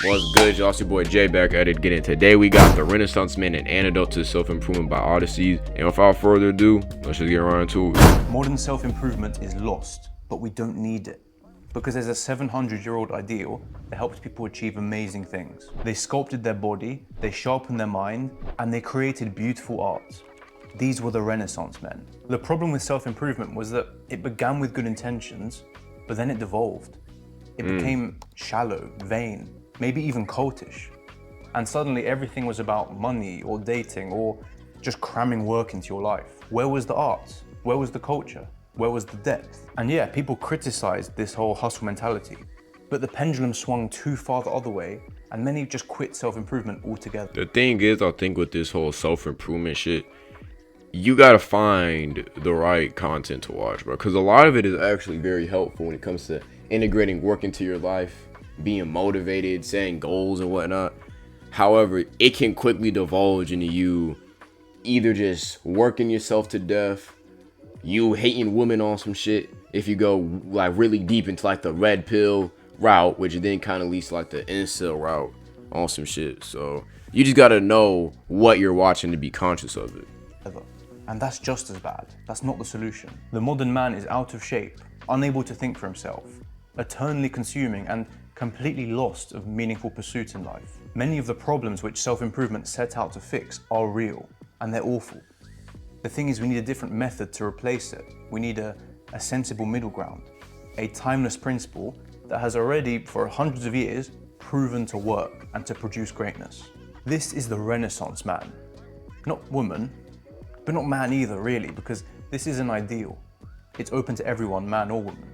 What's good, y'all? It's your boy Jay back at it again. Today we got The Renaissance Man, an antidote to self-improvement by Odyssey. And without further ado, let's just get right into it. Modern self-improvement is lost, but we don't need it. Because there's a 700-year-old ideal that helped people achieve amazing things. They sculpted their body, they sharpened their mind, and they created beautiful art. These were the Renaissance men. The problem with self-improvement was that it began with good intentions, but then it devolved. It became shallow, vain, maybe even cultish. And suddenly everything was about money or dating or just cramming work into your life. Where was the art? Where was the culture? Where was the depth? And yeah, people criticized this whole hustle mentality, but the pendulum swung too far the other way and many just quit self-improvement altogether. The thing is, I think with this whole self-improvement shit, you gotta find the right content to watch, bro. Because a lot of it is actually very helpful when it comes to integrating work into your life, being motivated, setting goals and whatnot. However, it can quickly divulge into you either just working yourself to death, you hating women on some shit, if you go like really deep into like the red pill route, which then kind of leads to like the incel route on some shit. So you just gotta know what you're watching to be conscious of it. And that's just as bad. That's not the solution. The modern man is out of shape, unable to think for himself, eternally consuming and completely lost of meaningful pursuit in life. Many of the problems which self-improvement set out to fix are real, and they're awful. The thing is, we need a different method to replace it. We need a sensible middle ground, a timeless principle that has already, for hundreds of years, proven to work and to produce greatness. This is the Renaissance man. Not woman, but not man either, really, because this is an ideal. It's open to everyone, man or woman.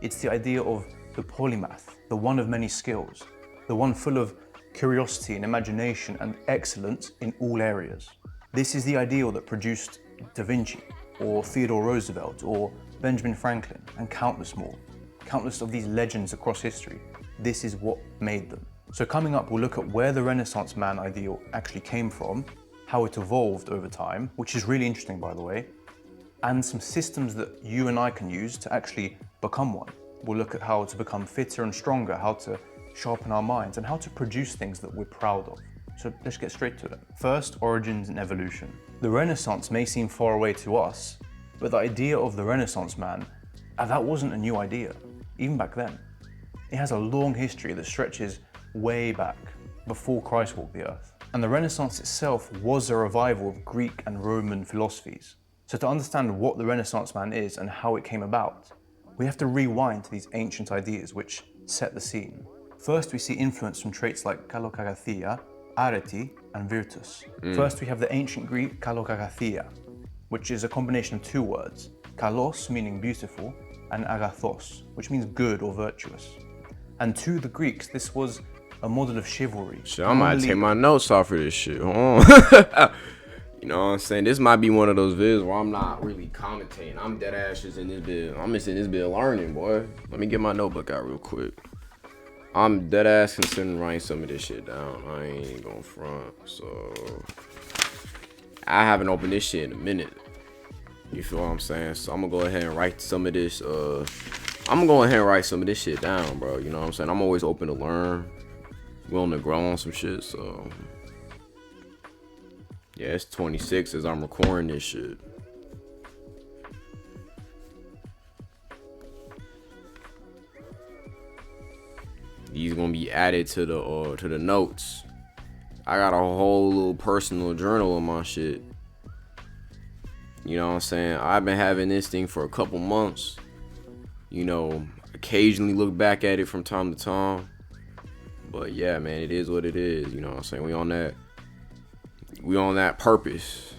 It's the idea of the polymath, the one of many skills, the one full of curiosity and imagination and excellence in all areas. This is the ideal that produced Da Vinci, or Theodore Roosevelt, or Benjamin Franklin, and countless more. Countless of these legends across history. This is what made them. So coming up, we'll look at where the Renaissance man ideal actually came from, how it evolved over time, which is really interesting, by the way, and some systems that you and I can use to actually become one. We'll look at how to become fitter and stronger, how to sharpen our minds, and how to produce things that we're proud of. So let's get straight to it. First, origins and evolution. The Renaissance may seem far away to us, but the idea of the Renaissance man, that wasn't a new idea, even back then. It has a long history that stretches way back, before Christ walked the earth. And the Renaissance itself was a revival of Greek and Roman philosophies. So to understand what the Renaissance man is and how it came about, we have to rewind to these ancient ideas which set the scene. First, we see influence from traits like kalokagathia, arete, and virtus. First, we have the ancient Greek kalokagathia, which is a combination of two words, kalos, meaning beautiful, and agathos, which means good or virtuous. And to the Greeks, this was a model of chivalry. Shit, I might take my notes off of this shit. Hold on. You know what I'm saying? This might be one of those vids where I'm not really commentating. I'm dead ass just in this vid. I'm just in this vid learning, boy. Let me get my notebook out real quick. I'm dead ass considering writing some of this shit down. I ain't gonna front. So I haven't opened this shit in a minute. You feel what I'm saying? So I'm gonna go ahead and write some of this. I'm gonna go ahead and write some of this shit down, bro. You know what I'm saying? I'm always open to learn, willing to grow on some shit. So yeah, it's 26 as I'm recording this shit. These gonna be added to the notes. I got a whole little personal journal of my shit. You know what I'm saying? I've been having this thing for a couple months. You know, occasionally look back at it from time to time. But yeah, man, it is what it is. You know what I'm saying? We on that purpose.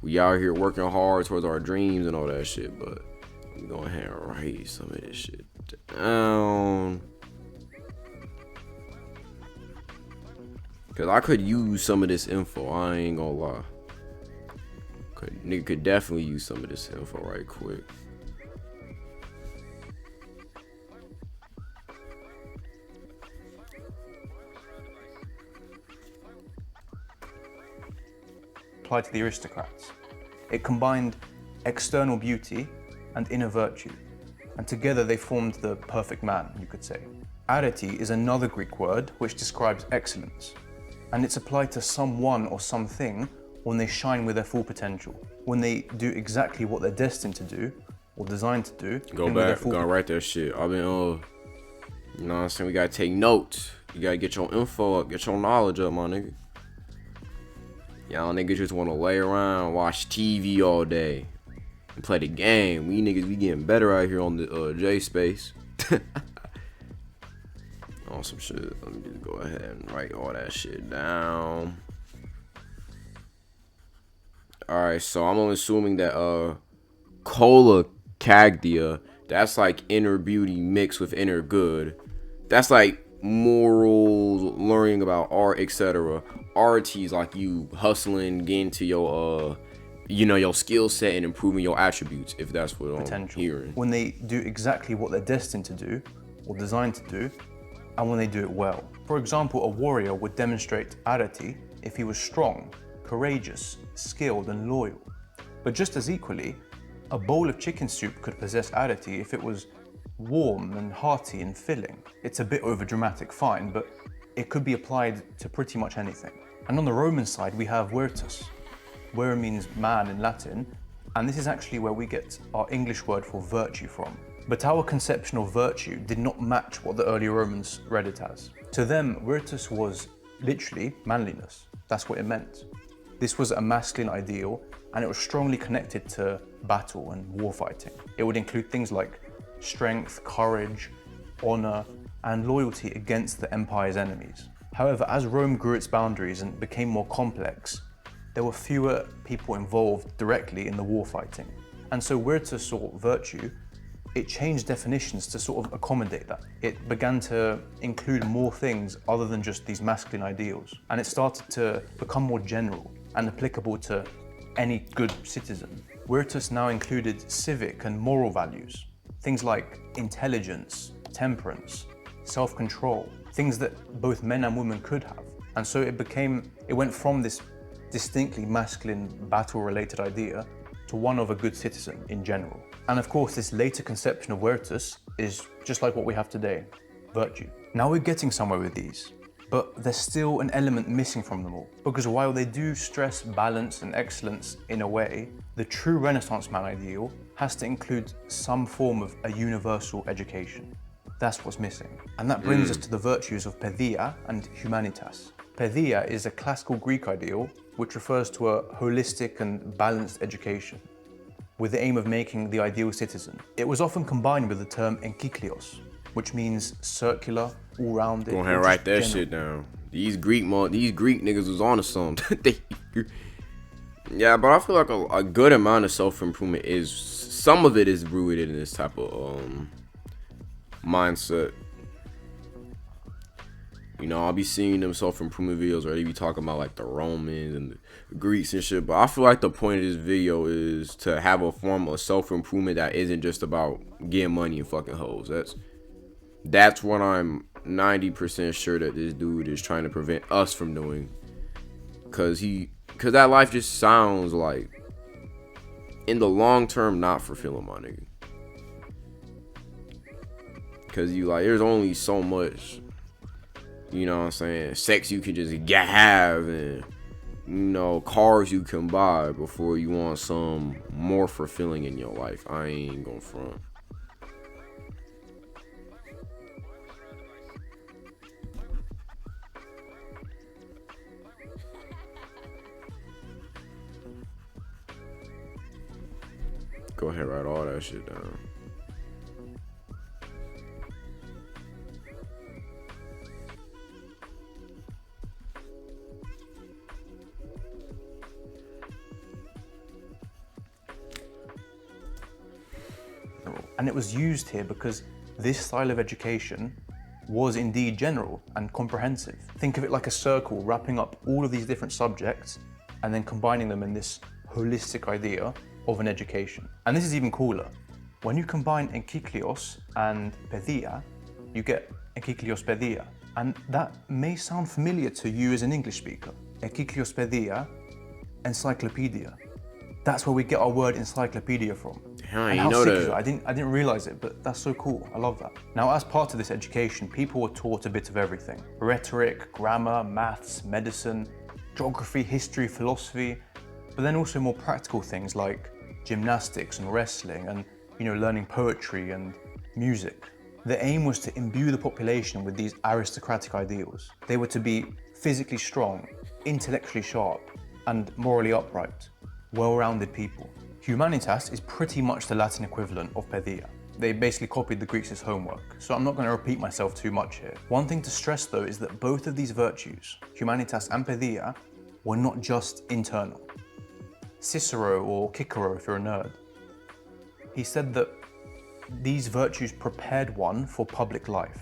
We out here working hard towards our dreams and all that shit, but I'm going ahead and write some of this shit down. Cause I could use some of this info, I ain't gonna lie. Nigga could definitely use some of this info right quick. Applied to the aristocrats. It combined external beauty and inner virtue, and together they formed the perfect man, you could say. Arete is another Greek word which describes excellence, and it's applied to someone or something when they shine with their full potential, when they do exactly what they're destined to do or designed to do. Go back, gonna write that shit. I've been, you know what I'm saying? We gotta take notes. You gotta get your info up, get your knowledge up, my nigga. Y'all niggas just wanna lay around, watch TV all day, and play the game. We niggas, we getting better out here on the J space. On some shit. Let me just go ahead and write all that shit down. Alright, so I'm assuming that Cholacagdia, that's like inner beauty mixed with inner good. That's like morals, learning about art, etc. Arty is like you hustling, getting to your your skill set and improving your attributes, if that's what I'm hearing. When they do exactly what they're destined to do or designed to do, and when they do it well. For example, a warrior would demonstrate arete if he was strong, courageous, skilled, and loyal. But just as equally, a bowl of chicken soup could possess arete if it was warm and hearty and filling. It's a bit overdramatic, fine, but it could be applied to pretty much anything. And on the Roman side, we have virtus. Vir means man in Latin, and this is actually where we get our English word for virtue from. But our conception of virtue did not match what the early Romans read it as. To them, virtus was literally manliness. That's what it meant. This was a masculine ideal, and it was strongly connected to battle and warfighting. It would include things like strength, courage, honor, and loyalty against the empire's enemies. However, as Rome grew its boundaries and became more complex, there were fewer people involved directly in the warfighting. And so virtus, or virtue, it changed definitions to sort of accommodate that. It began to include more things other than just these masculine ideals. And it started to become more general and applicable to any good citizen. Virtus now included civic and moral values, things like intelligence, temperance, self-control, things that both men and women could have. And so it went from this distinctly masculine battle-related idea to one of a good citizen in general. And of course, this later conception of virtus is just like what we have today, virtue. Now we're getting somewhere with these, but there's still an element missing from them all. Because while they do stress balance and excellence in a way, the true Renaissance man ideal has to include some form of a universal education. That's what's missing. And that brings us to the virtues of paedia and humanitas. Paedia is a classical Greek ideal which refers to a holistic and balanced education, with the aim of making the ideal citizen. It was often combined with the term enkyklios, which means circular, all-rounded. Go ahead and write that shit down. These Greek niggas was on to something. Yeah, but I feel like a good amount of self-improvement is, some of it is rooted in this type of mindset. You know, I'll be seeing them self-improvement videos where they be talking about like the Romans and the Greeks and shit. But I feel like the point of this video is to have a form of self-improvement that isn't just about getting money and fucking hoes. That's what I'm 90% sure that this dude is trying to prevent us from doing. Cause that life just sounds like, in the long term, not fulfilling, my nigga. Cause there's only so much, you know what I'm saying, sex you can just have and, you know, cars you can buy before you want some more fulfilling in your life. I ain't gonna front. Go ahead, write all that shit down. And it was used here because this style of education was indeed general and comprehensive. Think of it like a circle wrapping up all of these different subjects and then combining them in this holistic idea of an education. And this is even cooler. When you combine enkyklios and paedia, you get enkyklios paedia. And that may sound familiar to you as an English speaker. Enkyklios paedia, encyclopedia. That's where we get our word encyclopedia from. Huh, And you how know sick is it? the I didn't realize it, but that's so cool. I love that. Now, as part of this education, people were taught a bit of everything: rhetoric, grammar, maths, medicine, geography, history, philosophy, but then also more practical things like gymnastics and wrestling and, learning poetry and music. The aim was to imbue the population with these aristocratic ideals. They were to be physically strong, intellectually sharp, and morally upright, well-rounded people. Humanitas is pretty much the Latin equivalent of Paideia. They basically copied the Greeks' homework, so I'm not going to repeat myself too much here. One thing to stress though is that both of these virtues, Humanitas and Paideia, were not just internal. Cicero, or Cicero if you're a nerd, he said that these virtues prepared one for public life.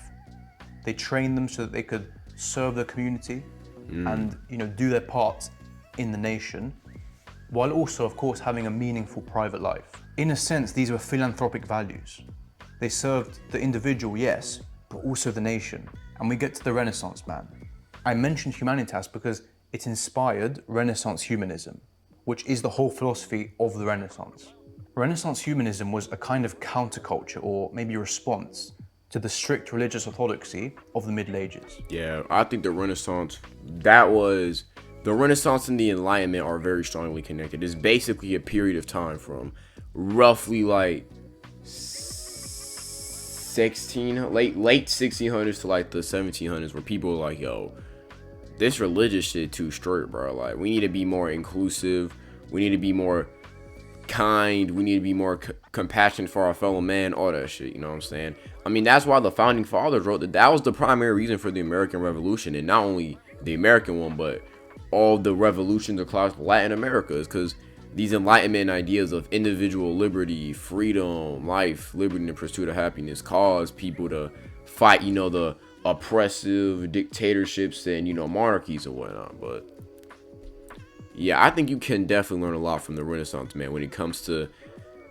They trained them so that they could serve the community and do their part in the nation, while also, of course, having a meaningful private life. In a sense, these were philanthropic values. They served the individual, yes, but also the nation. And we get to the Renaissance man. I mentioned Humanitas because it inspired Renaissance humanism, which is the whole philosophy of the Renaissance. Renaissance humanism was a kind of counterculture, or maybe a response to the strict religious orthodoxy of the Middle Ages. Yeah, I think the Renaissance, the Renaissance and the Enlightenment are very strongly connected. It's basically a period of time from roughly like late 1600s to like the 1700s, where people were like, yo, this religious shit too straight, bro. Like, we need to be more inclusive. We need to be more kind. We need to be more compassionate for our fellow man. All that shit, you know what I'm saying? I mean, that's why the founding fathers wrote that was the primary reason for the American Revolution, and not only the American one, but all the revolutions across Latin America, is because these Enlightenment ideas of individual liberty, freedom, life, liberty, and the pursuit of happiness cause people to fight, the oppressive dictatorships and, monarchies and whatnot. But yeah, I think you can definitely learn a lot from the Renaissance, man, when it comes to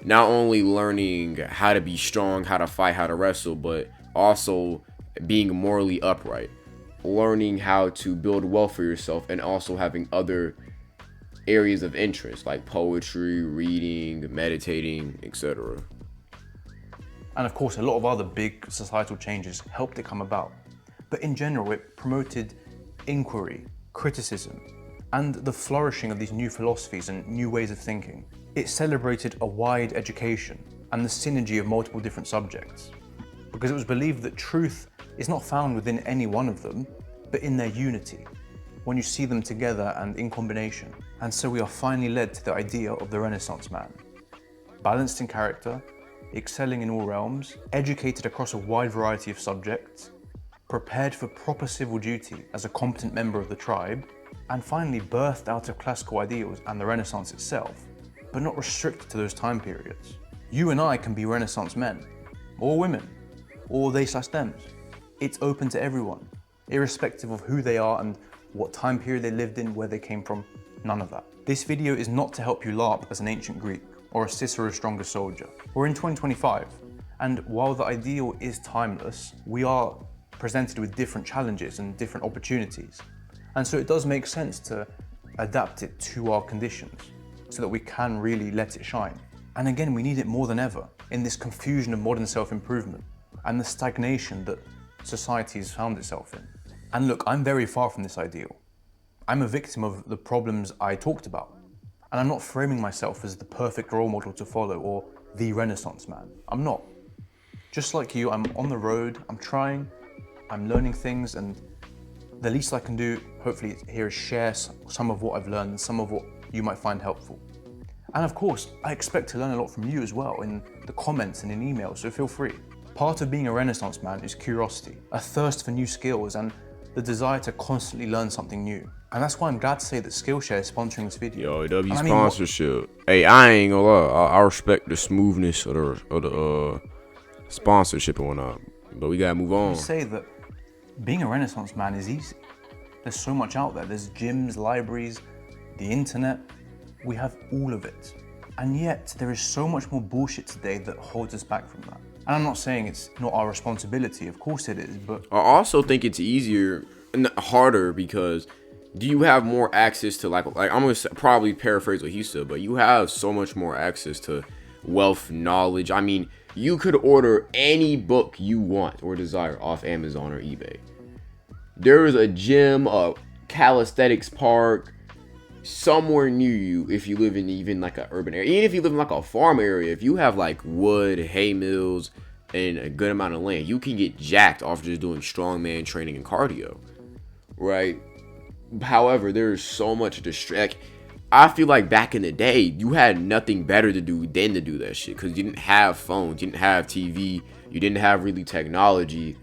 not only learning how to be strong, how to fight, how to wrestle, but also being morally upright, learning how to build wealth for yourself, and also having other areas of interest like poetry, reading, meditating, etc. And of course, a lot of other big societal changes helped it come about. But in general, it promoted inquiry, criticism, and the flourishing of these new philosophies and new ways of thinking. It celebrated a wide education and the synergy of multiple different subjects, because it was believed that truth is not found within any one of them, but in their unity, when you see them together and in combination. And so we are finally led to the idea of the Renaissance man. Balanced in character, excelling in all realms, educated across a wide variety of subjects, prepared for proper civil duty as a competent member of the tribe, and finally birthed out of classical ideals and the Renaissance itself, but not restricted to those time periods. You and I can be Renaissance men, or women, or they/thems. It's open to everyone, irrespective of who they are and what time period they lived in, where they came from, none of that. This video is not to help you LARP as an ancient Greek or a Cicero strongest soldier. We're in 2025, and while the ideal is timeless, we are presented with different challenges and different opportunities. And so it does make sense to adapt it to our conditions so that we can really let it shine. And again, we need it more than ever in this confusion of modern self-improvement and the stagnation that society has found itself in. And look, I'm very far from this ideal. I'm a victim of the problems I talked about. And I'm not framing myself as the perfect role model to follow or the Renaissance man. I'm not. Just like you, I'm on the road, I'm trying, I'm learning things, and the least I can do, hopefully, here is share some of what I've learned and some of what you might find helpful. And of course, I expect to learn a lot from you as well in the comments and in emails, so feel free. Part of being a Renaissance man is curiosity, a thirst for new skills, and the desire to constantly learn something new. And that's why I'm glad to say that Skillshare is sponsoring this video. Yo, W sponsorship. Hey, I ain't gonna lie. I respect the smoothness of the sponsorship and whatnot. But we gotta move on. I say that being a Renaissance man is easy. There's so much out there. There's gyms, libraries, the internet. We have all of it. And yet there is so much more bullshit today that holds us back from that. And I'm not saying it's not our responsibility, of course it is, but I also think it's easier and harder because do you have more access to like I'm gonna probably paraphrase what he said, but you have so much more access to wealth, knowledge. I mean, you could order any book you want or desire off Amazon or eBay. There is a gym, a calisthenics park somewhere near you if you live in even like an urban area. Even if you live in like a farm area, if you have like wood, hay mills, and a good amount of land, you can get jacked off just doing strongman training and cardio, right? However, there is so much distract. I feel like back in the day, you had nothing better to do than to do that shit, because you didn't have phones, you didn't have TV, you didn't have really technology,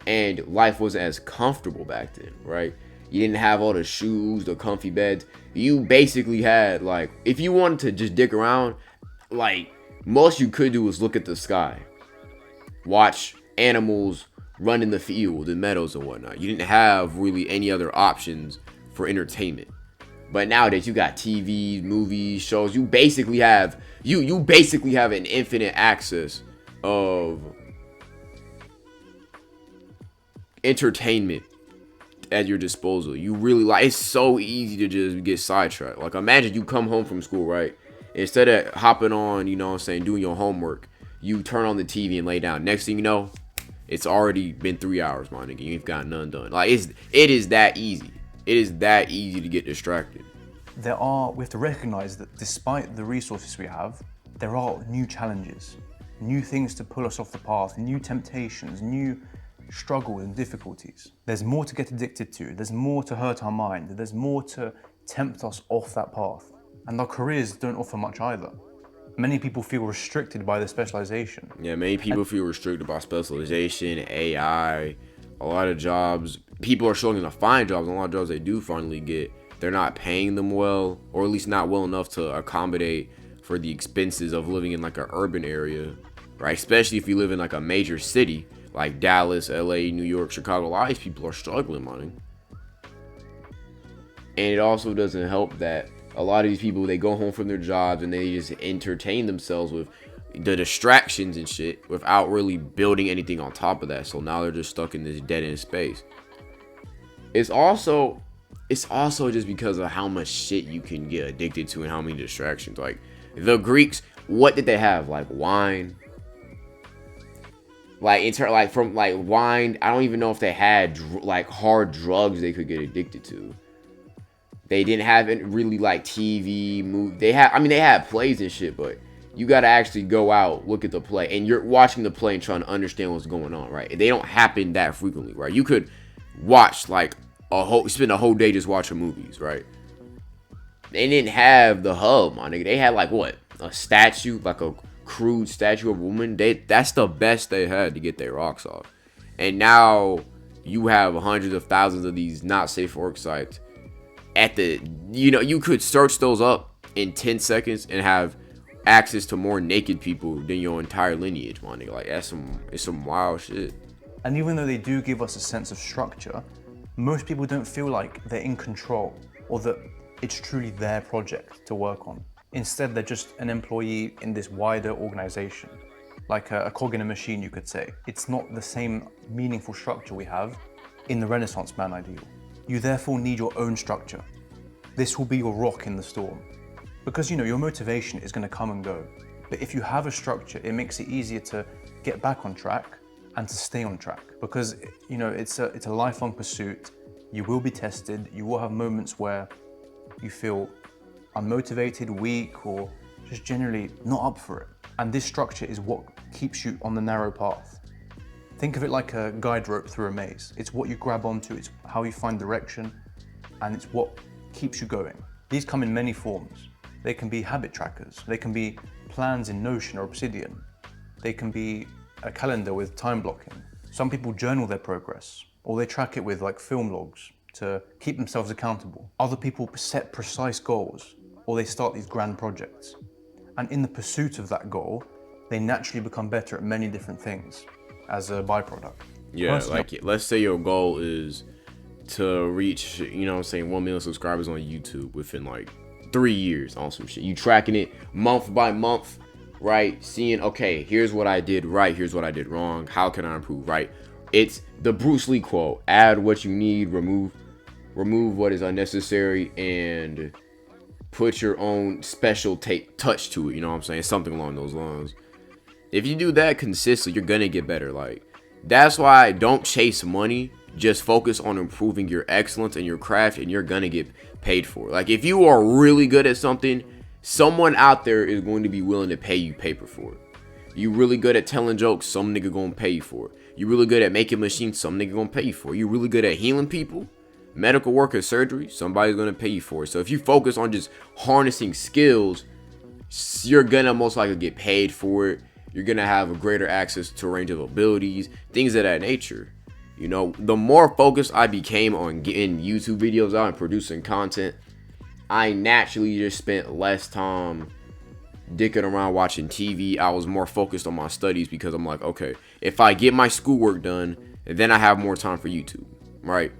and life wasn't as comfortable back then, right? You didn't have all the shoes, the comfy beds. You basically had, like, if you wanted to just dick around, like, most you could do was look at the sky, watch animals run in the field and meadows and whatnot. You didn't have really any other options for entertainment. But nowadays you got TVs, movies, shows. You basically have an infinite access of entertainment at your disposal. You really, like, it's so easy to just get sidetracked. Like, imagine you come home from school, right? Instead of hopping on, you know what I'm saying, doing your homework, you turn on the TV and lay down. Next thing you know, it's already been 3 hours, my nigga. You've got none done. Like, it is that easy. It is that easy to get distracted. We have to recognize that despite the resources we have, there are new challenges, new things to pull us off the path, new temptations, new struggles and difficulties. There's more to get addicted to, there's more to hurt our mind, there's more to tempt us off that path. And our careers don't offer much either. Many people feel restricted by their specialization. Yeah, many people feel restricted by specialization, AI, a lot of jobs. People are struggling to find jobs, and a lot of jobs they do finally get, they're not paying them well, or at least not well enough to accommodate for the expenses of living in like an urban area, right? Especially if you live in like a major city like Dallas, LA, New York, Chicago. A lot of these people are struggling, money. And it also doesn't help that a lot of these people, they go home from their jobs and they just entertain themselves with the distractions and shit without really building anything on top of that. So now they're just stuck in this dead end space. It's also just because of how much shit you can get addicted to and how many distractions. Like, the Greeks, what did they have? Like, wine. Like, from like wine, I don't even know if they had like hard drugs they could get addicted to. They didn't have really like TV, movie. They had plays and shit, but you got to actually go out, look at the play, and you're watching the play and trying to understand what's going on, right? They don't happen that frequently, right? You could watch like spend a whole day just watching movies, right? They didn't have the hub, my nigga. They had like what? A statue, like a crude statue of a woman. That's the best they had to get their rocks off. And now you have hundreds of thousands of these not safe for work sites. You could search those up in 10 seconds and have access to more naked people than your entire lineage, my nigga. Like, it's some wild shit. And even though they do give us a sense of structure, most people don't feel like they're in control or that it's truly their project to work on. Instead, they're just an employee in this wider organization, like a cog in a machine, you could say. It's not the same meaningful structure we have in the Renaissance man ideal. You therefore need your own structure. This will be your rock in the storm. Because your motivation is going to come and go. But if you have a structure, it makes it easier to get back on track and to stay on track. Because it's a lifelong pursuit. You will be tested. You will have moments where you feel unmotivated, weak, or just generally not up for it. And this structure is what keeps you on the narrow path. Think of it like a guide rope through a maze. It's what you grab onto, it's how you find direction, and it's what keeps you going. These come in many forms. They can be habit trackers. They can be plans in Notion or Obsidian. They can be a calendar with time blocking. Some people journal their progress, or they track it with like film logs to keep themselves accountable. Other people set precise goals, or they start these grand projects. And in the pursuit of that goal, they naturally become better at many different things as a byproduct. Yeah, like, let's say your goal is to reach, 1 million subscribers on YouTube within like 3 years on some shit. You tracking it month by month, right? Seeing, okay, here's what I did right, here's what I did wrong, how can I improve, right? It's the Bruce Lee quote: add what you need, remove what is unnecessary, and put your own special touch to it. You know what I'm saying? Something along those lines. If you do that consistently, you're gonna get better. Like, that's why I don't chase money. Just focus on improving your excellence and your craft, and you're gonna get paid for it. Like, if you are really good at something, someone out there is going to be willing to pay you paper for it. You really good at telling jokes, some nigga gonna pay you for it. You really good at making machines, some nigga gonna pay you for it. You really good at healing people, medical work or surgery, somebody's gonna pay you for it. So if you focus on just harnessing skills, you're gonna most likely get paid for it. You're gonna have a greater access to a range of abilities, things of that nature. You know, the more focused I became on getting YouTube videos out and producing content, I naturally just spent less time dicking around watching TV. I was more focused on my studies because I'm like, okay, if I get my schoolwork done, then I have more time for YouTube, right?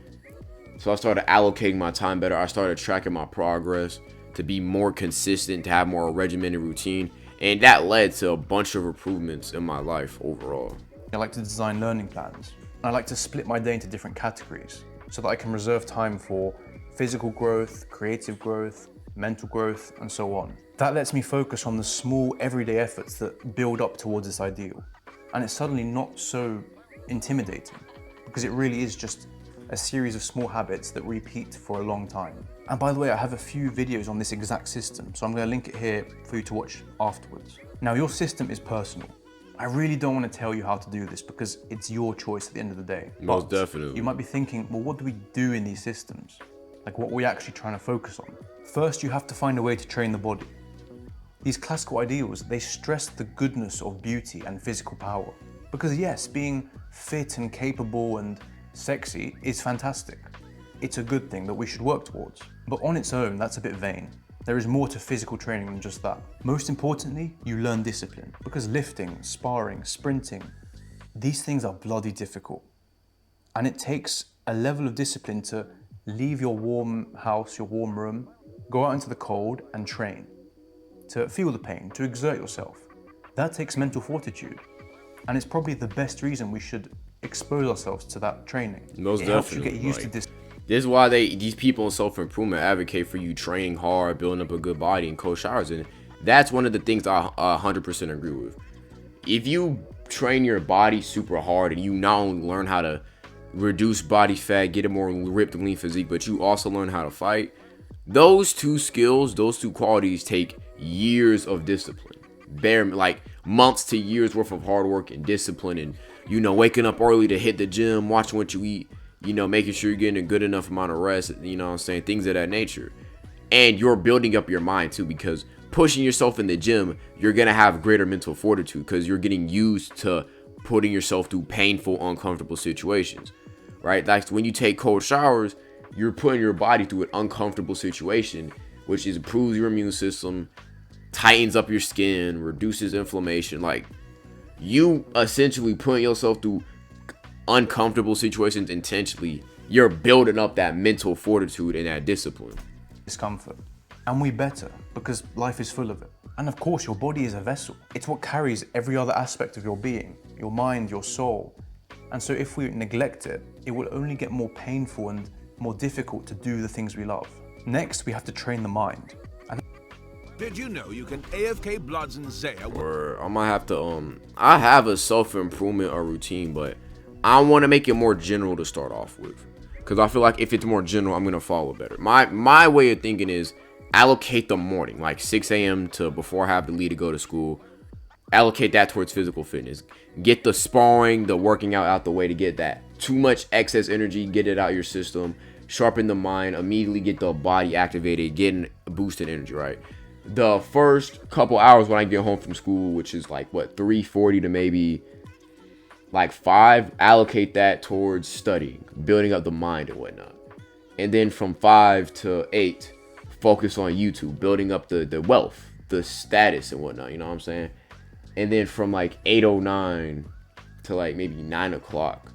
So I started allocating my time better. I started tracking my progress to be more consistent, to have more regimented routine. And that led to a bunch of improvements in my life overall. I like to design learning plans. I like to split my day into different categories so that I can reserve time for physical growth, creative growth, mental growth, and so on. That lets me focus on the small everyday efforts that build up towards this ideal. And it's suddenly not so intimidating because it really is just a series of small habits that repeat for a long time. And by the way, I have a few videos on this exact system, so I'm going to link it here for you to watch afterwards. Now, your system is personal. I really don't want to tell you how to do this because it's your choice at the end of the day. Most definitely. You might be thinking, well, what do we do in these systems? Like, what are we actually trying to focus on? First, you have to find a way to train the body. These classical ideals, they stress the goodness of beauty and physical power. Because yes, being fit and capable and sexy is fantastic. It's a good thing that we should work towards. But on its own, that's a bit vain. There is more to physical training than just that. Most importantly, you learn discipline. Because lifting, sparring, sprinting, these things are bloody difficult. And it takes a level of discipline to leave your warm house, your warm room, go out into the cold and train. To feel the pain, to exert yourself. That takes mental fortitude. And it's probably the best reason we should expose ourselves to that training. Most it definitely. helps you get used to this. This is why these people in self-improvement advocate for you training hard, building up a good body, and cold showers. And that's one of the things I 100% agree with. If you train your body super hard and you not only learn how to reduce body fat, get a more ripped, lean physique, but you also learn how to fight, those two skills, those two qualities take years of discipline. Like months to years worth of hard work and discipline, and, you know, waking up early to hit the gym, watching what you eat, you know, making sure you're getting a good enough amount of rest, you know what I'm saying, things of that nature. And you're building up your mind too, because pushing yourself in the gym, you're going to have greater mental fortitude because you're getting used to putting yourself through painful, uncomfortable situations, right? Like when you take cold showers, you're putting your body through an uncomfortable situation, which improves your immune system, tightens up your skin, reduces inflammation. Like, you essentially putting yourself through uncomfortable situations intentionally. You're building up that mental fortitude and that discipline. Discomfort. And we better, because life is full of it. And of course, your body is a vessel. It's what carries every other aspect of your being, your mind, your soul. And so if we neglect it, it will only get more painful and more difficult to do the things we love. Next, we have to train the mind. Did you know you can AFK Bloods and Zaya? Or I might have to, I have a self-improvement or routine, but I want to make it more general to start off with. Because I feel like if it's more general, I'm going to follow better. My way of thinking is allocate the morning, like 6 a.m. to before I have to leave to go to school. Allocate that towards physical fitness. Get the sparring, the working out the way to get that. Too much excess energy, get it out your system. Sharpen the mind, immediately get the body activated, getting boosted energy, right? The first couple hours when I get home from school, which is like, what, 3:40 to maybe like 5, allocate that towards studying, building up the mind and whatnot. And then from 5 to 8, focus on YouTube, building up the wealth, the status and whatnot, you know what I'm saying? And then from like 8:09 to like maybe 9 o'clock,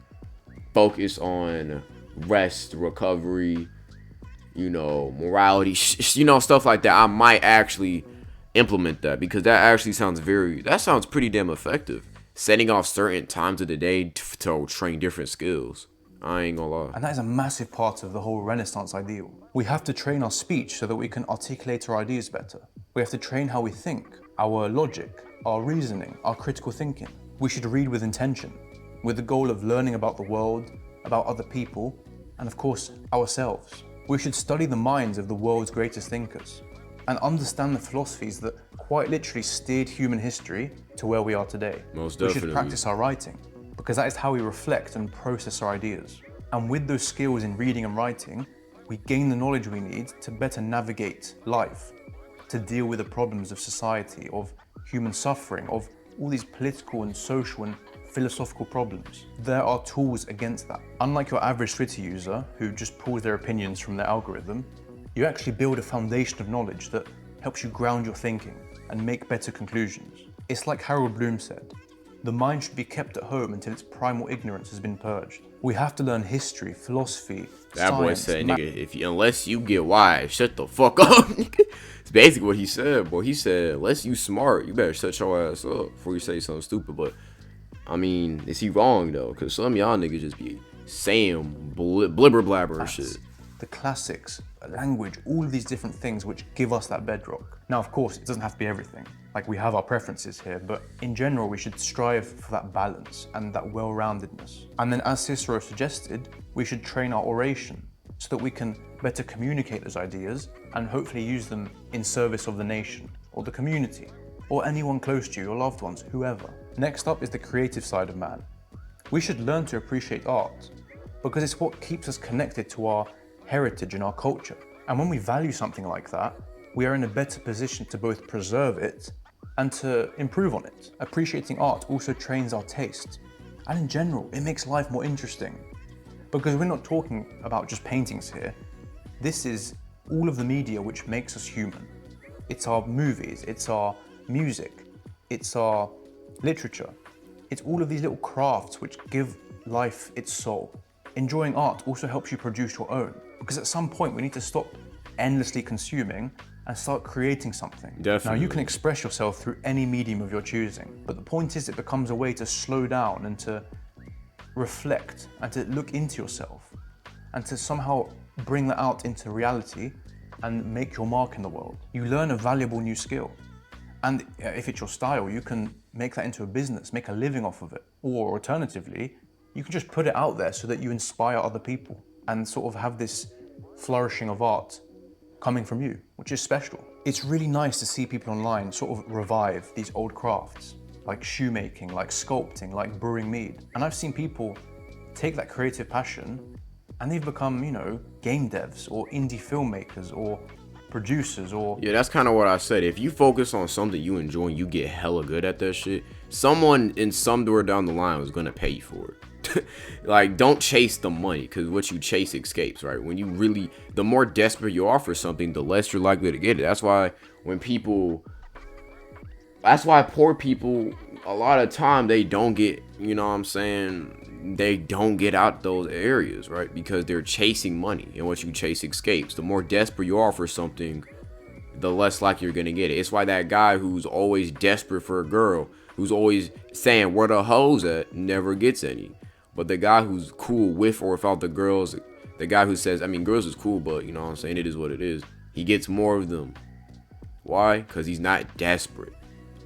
focus on rest, recovery, you know, morality, you know, stuff like that. I might actually implement that because that actually sounds pretty damn effective. Setting off certain times of the day to train different skills. I ain't gonna lie. And that is a massive part of the whole Renaissance ideal. We have to train our speech so that we can articulate our ideas better. We have to train how we think, our logic, our reasoning, our critical thinking. We should read with intention, with the goal of learning about the world, about other people, and of course, ourselves. We should study the minds of the world's greatest thinkers and understand the philosophies that quite literally steered human history to where we are today. Most We should definitely. practice our writing, because that is how we reflect and process our ideas. And with those skills in reading and writing, we gain the knowledge we need to better navigate life, to deal with the problems of society, of human suffering, of all these political and social and philosophical problems. There are tools against that. Unlike your average Twitter user who just pulls their opinions from their algorithm, you actually build a foundation of knowledge that helps you ground your thinking and make better conclusions. It's like Harold Bloom said, the mind should be kept at home until its primal ignorance has been purged. We have to learn history, philosophy, That boy science, said, nigga, unless you get wise, shut the fuck up. It's basically what he said, boy. He said, unless you smart, you better shut your ass up before you say something stupid. But, I mean, is he wrong, though? Because some of y'all niggas just be saying blibber blabber and shit. the classics, language, all of these different things which give us that bedrock. Now, of course, it doesn't have to be everything. Like, we have our preferences here, but in general, we should strive for that balance and that well-roundedness. And then, as Cicero suggested, we should train our oration so that we can better communicate those ideas and hopefully use them in service of the nation or the community or anyone close to you, your loved ones, whoever. Next up is the creative side of man. We should learn to appreciate art because it's what keeps us connected to our heritage and our culture. And when we value something like that, we are in a better position to both preserve it and to improve on it. Appreciating art also trains our taste. And in general, it makes life more interesting. Because we're not talking about just paintings here. This is all of the media which makes us human. It's our movies, it's our music, it's our literature. It's all of these little crafts which give life its soul. Enjoying art also helps you produce your own. Because at some point we need to stop endlessly consuming and start creating something. Definitely. Now you can express yourself through any medium of your choosing, but the point is it becomes a way to slow down and to reflect and to look into yourself and to somehow bring that out into reality and make your mark in the world. You learn a valuable new skill. And if it's your style, you can make that into a business, make a living off of it. Or alternatively, you can just put it out there so that you inspire other people and sort of have this flourishing of art coming from you, which is special. It's really nice to see people online sort of revive these old crafts, like shoemaking, like sculpting, like brewing mead. And I've seen people take that creative passion and they've become, you know, game devs or indie filmmakers or producers or... Yeah, that's kind of what I said. If you focus on something you enjoy and you get hella good at that shit, someone in some door down the line was gonna pay you for it. Like, don't chase the money, because what you chase escapes, right? When you really, the more desperate you are for something, the less you're likely to get it. That's why poor people, a lot of time, they don't get, you know what I'm saying, they don't get out those areas, right? Because they're chasing money, and what you chase escapes. The more desperate you are for something, the less likely you're gonna get it. It's why that guy who's always desperate for a girl, who's always saying where the hoes at, never gets any. But the guy who's cool with or without the girls, the guy who says, I mean, girls is cool, but you know what I'm saying, it is what it is, he gets more of them. Why? Because he's not desperate.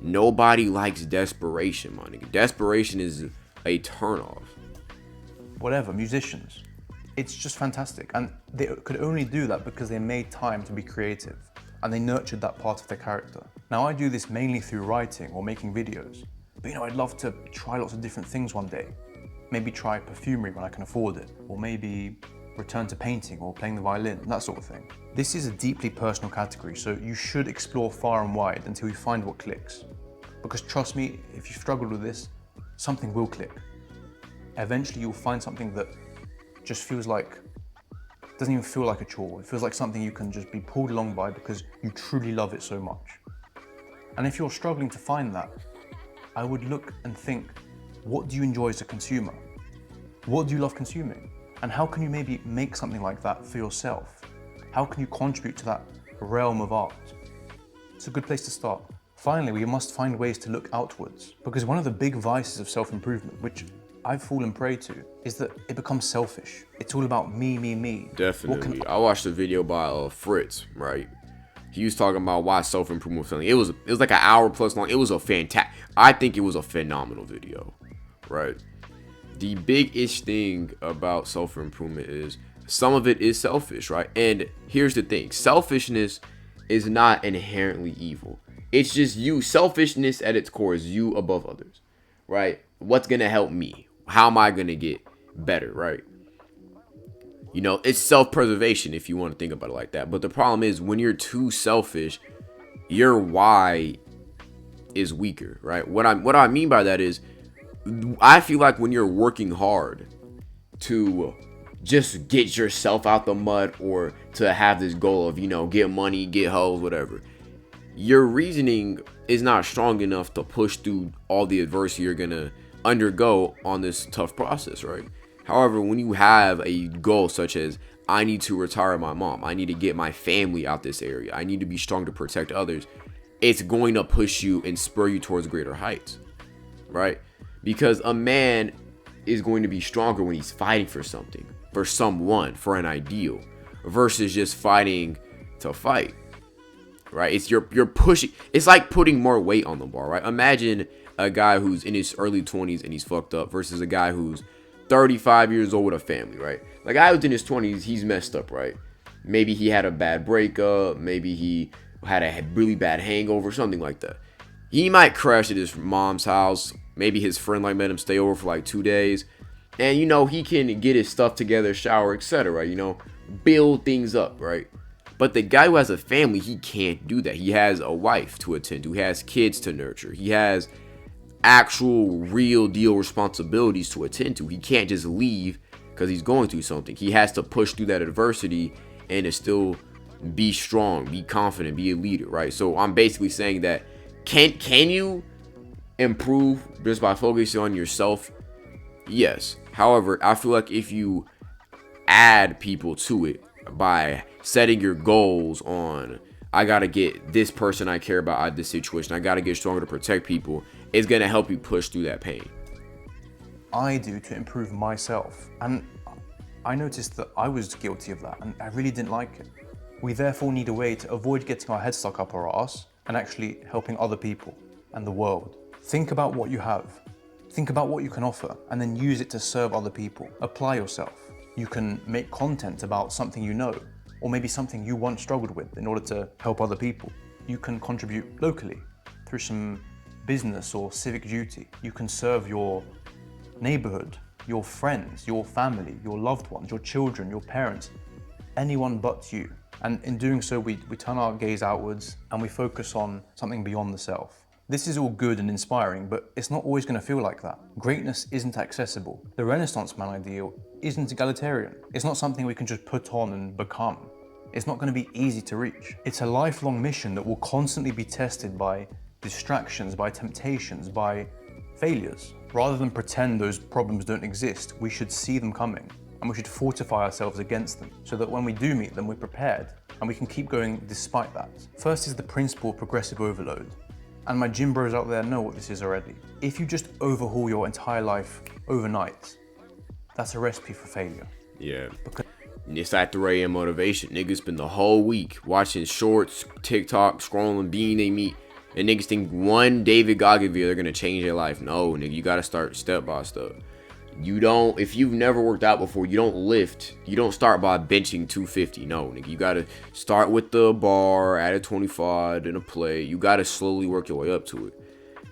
Nobody likes desperation, my nigga. Desperation is a turnoff. whatever, musicians. It's just fantastic. And they could only do that because they made time to be creative and they nurtured that part of their character. Now, I do this mainly through writing or making videos. But you know, I'd love to try lots of different things one day. Maybe try perfumery when I can afford it, or maybe return to painting or playing the violin, that sort of thing. This is a deeply personal category, so you should explore far and wide until you find what clicks. Because trust me, if you struggle with this, something will click. Eventually you'll find something that just feels like, doesn't even feel like a chore. It feels like something you can just be pulled along by because you truly love it so much. And if you're struggling to find that, I would look and think, what do you enjoy as a consumer? What do you love consuming? And how can you maybe make something like that for yourself? How can you contribute to that realm of art? It's a good place to start. Finally, we must find ways to look outwards, because one of the big vices of self-improvement, which I've fallen prey to is that it becomes selfish. It's all about me, me, me. Definitely. I watched a video by Fritz, right? He was talking about why self-improvement was something. It was like an hour plus long. It was I think it was a phenomenal video, right? The biggest thing about self-improvement is some of it is selfish, right? And here's the thing. Selfishness is not inherently evil. It's just you. Selfishness at its core is you above others, right? What's going to help me? How am I going to get better, right? You know, it's self-preservation if you want to think about it like that. But the problem is when you're too selfish, your why is weaker, right? What I mean by that is I feel like when you're working hard to just get yourself out the mud or to have this goal of, you know, get money, get hoes, whatever, your reasoning is not strong enough to push through all the adversity you're going to undergo on this tough process, right? However, when you have a goal such as I need to retire my mom, I need to get my family out this area, I need to be strong to protect others, it's going to push you and spur you towards greater heights, right? Because a man is going to be stronger when he's fighting for something, for someone, for an ideal, versus just fighting to fight, right? It's you're pushing. It's like putting more weight on the bar, right? Imagine a guy who's in his early 20s and he's fucked up versus a guy who's 35 years old with a family, right? Like, guy who's in his 20s, he's messed up, right? Maybe he had a bad breakup, maybe he had a really bad hangover, something like that. He might crash at his mom's house. Maybe his friend like let him stay over for like 2 days, and you know, he can get his stuff together, shower, etc., you know, build things up, right? But the guy who has a family, he can't do that. He has a wife to attend to, he has kids to nurture, he has actual real deal responsibilities to attend to. He can't just leave because he's going through something. He has to push through that adversity and to still be strong, be confident, be a leader, right? So I'm basically saying that can you improve just by focusing on yourself? Yes. However, I feel like if you add people to it by setting your goals on, I gotta get this person I care about out of this situation, I gotta get stronger to protect people, it's gonna help you push through that pain. I do to improve myself, and I noticed that I was guilty of that, and I really didn't like it. We therefore need a way to avoid getting our head stuck up our ass and actually helping other people and the world. Think about what you have. Think about what you can offer, and then use it to serve other people. Apply yourself. You can make content about something you know, or maybe something you once struggled with in order to help other people. You can contribute locally through some business or civic duty. You can serve your neighborhood, your friends, your family, your loved ones, your children, your parents, anyone but you. And in doing so, we turn our gaze outwards and we focus on something beyond the self. This is all good and inspiring, but it's not always going to feel like that. Greatness isn't accessible. The Renaissance man ideal isn't egalitarian. It's not something we can just put on and become. It's not going to be easy to reach. It's a lifelong mission that will constantly be tested by distractions, by temptations, by failures. Rather than pretend those problems don't exist, we should see them coming, and we should fortify ourselves against them so that when we do meet them, we're prepared and we can keep going despite that. First is the principle of progressive overload. And my gym bros out there know what this is already. If you just overhaul your entire life overnight, that's a recipe for failure. Yeah. It's that 3 a.m. motivation. Niggas spend the whole week watching shorts, TikTok, scrolling, being they meet. And niggas think one David Goggins video, they're gonna change their life. No, nigga, you gotta start step by step. You don't, if you've never worked out before, you don't lift. You don't start by benching 250. No, nigga, you gotta start with the bar, add a 25, then a plate. You gotta slowly work your way up to it.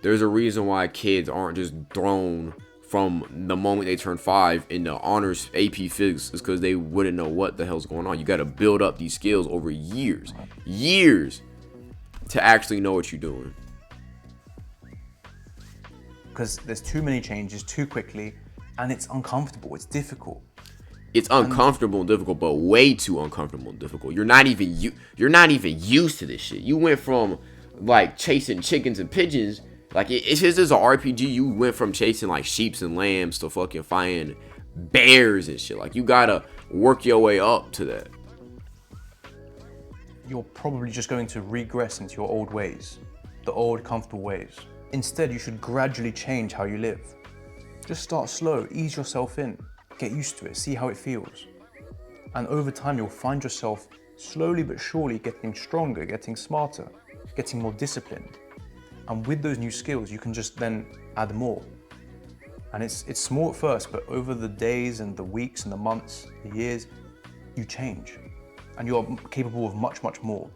There's a reason why kids aren't just thrown from the moment they turn 5 into honors AP Physics, is because they wouldn't know what the hell's going on. You gotta build up these skills over years to actually know what you're doing. Because there's too many changes too quickly, and it's uncomfortable, it's difficult. It's uncomfortable and difficult, but way too uncomfortable and difficult. You're not even used to this shit. You went from like chasing chickens and pigeons, like it's just as an RPG. You went from chasing like sheeps and lambs to fucking fighting bears and shit. Like, you gotta work your way up to that. You're probably just going to regress into your old ways, the old comfortable ways. Instead, you should gradually change how you live. Just start slow, ease yourself in, get used to it, see how it feels. And over time, you'll find yourself slowly but surely getting stronger, getting smarter, getting more disciplined. And with those new skills, you can just then add more. And it's small at first, but over the days and the weeks and the months, the years, you change. And you're capable of much, much more.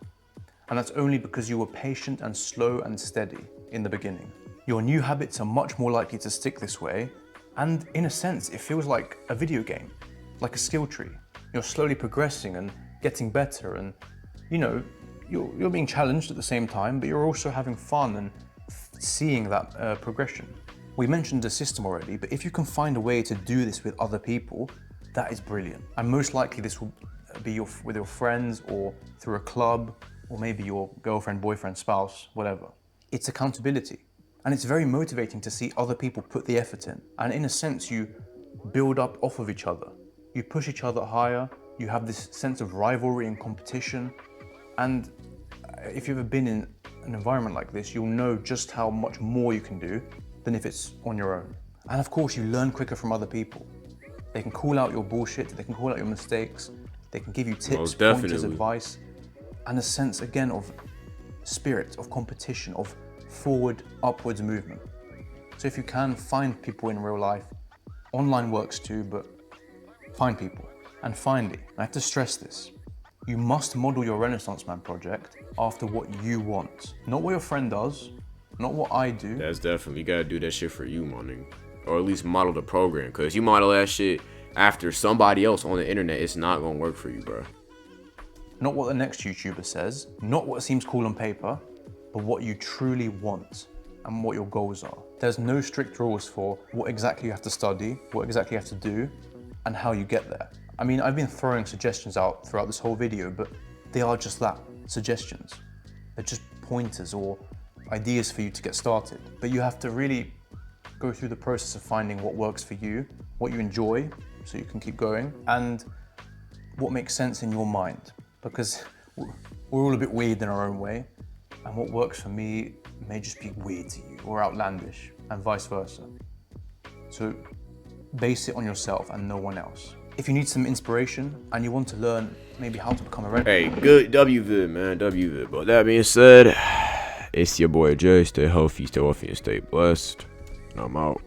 And that's only because you were patient and slow and steady in the beginning. Your new habits are much more likely to stick this way. And in a sense, it feels like a video game, like a skill tree. You're slowly progressing and getting better, and you're being challenged at the same time, but you're also having fun and seeing that progression. We mentioned the system already, but if you can find a way to do this with other people, that is brilliant. And most likely this will be with your friends or through a club, or maybe your girlfriend, boyfriend, spouse, whatever. It's accountability. And it's very motivating to see other people put the effort in. And in a sense, you build up off of each other. You push each other higher. You have this sense of rivalry and competition. And if you've ever been in an environment like this, you'll know just how much more you can do than if it's on your own. And of course, you learn quicker from other people. They can call out your bullshit. They can call out your mistakes. They can give you tips, pointers, advice, and a sense, again, of spirit, of competition, of forward, upwards movement. So if you can, find people in real life. Online works too, but find people. And finally, I have to stress this, you must model your Renaissance Man project after what you want. Not what your friend does, not what I do. That's definitely, you gotta do that shit for you, man. Or at least model the program, because you model that shit after somebody else on the internet, it's not gonna work for you, bro. Not what the next YouTuber says, not what seems cool on paper, but what you truly want and what your goals are. There's no strict rules for what exactly you have to study, what exactly you have to do, and how you get there. I mean, I've been throwing suggestions out throughout this whole video, but they are just that, suggestions. They're just pointers or ideas for you to get started. But you have to really go through the process of finding what works for you, what you enjoy, so you can keep going, and what makes sense in your mind. Because we're all a bit weird in our own way, and what works for me may just be weird to you or outlandish, and vice versa. So base it on yourself and no one else. If you need some inspiration and you want to learn maybe how to become a red. Hey, good WVid, man, WVid. But that being said, it's your boy Jay. Stay healthy, stay wealthy, and stay blessed. And I'm out.